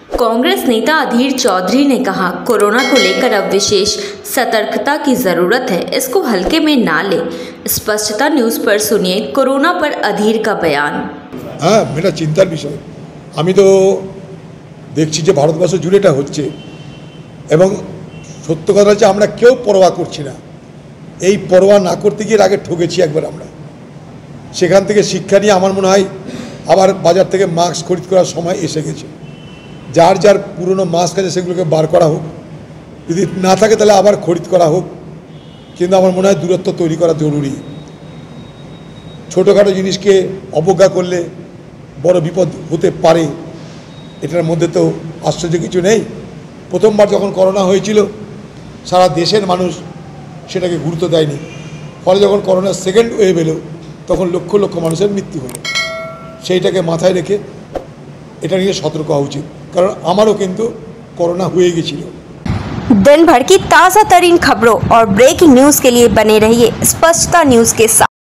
कांग्रेस नेता अधीर चौधरी ने कहा, कोरोना को लेकर अब विशेष सतर्कता की जरूरत है, इसको हल्के में ना ले। स्पष्टता न्यूज पर सुनिए कोरोना पर अधीर का बयान। हाँ, मेरा चिंतार विषय। আমি তো দেখছি যে ভারতবর্ষ জুড়ে এটা হচ্ছে এবং সত্য কথা হচ্ছে আমরা কেউ পরোয়া করছি না। এই পরোয়া না করতে গিয়ে আগে ঠকেছি একবার আমরা। সেখান থেকে শিক্ষা নিয়ে আমার মনে হয় আবার বাজার থেকে মাস্ক খরিদ করার সময় এসে গেছে। যার যার পুরনো মাস্ক আছে সেগুলোকে বার করা হোক, যদি না থাকে তাহলে আবার খরিদ করা হোক, কিন্তু আমার মনে হয় দূরত্ব তৈরি করা জরুরি। ছোটোখাটো জিনিসকে অবজ্ঞা করলে বড় বিপদ হতে পারে, এটার মধ্যে তো আশ্চর্য কিছু নেই। প্রথমবার যখন করোনা হয়েছিল সারা দেশের মানুষ সেটাকে গুরুত্ব দেয়নি, ফলে যখন করোনার সেকেন্ড ওয়েভ এলো তখন লক্ষ লক্ষ মানুষের মৃত্যু হলো। সেইটাকে মাথায় রেখে এটা নিয়ে সতর্ক হওয়া উচিত, কারণ আমারও কিন্তু कोरोना हुए गिल। दिन भर की ताज़ा तरीन खबरों और ब्रेकिंग न्यूज़ के लिए बने रहिए स्पष्टता न्यूज़ के साथ।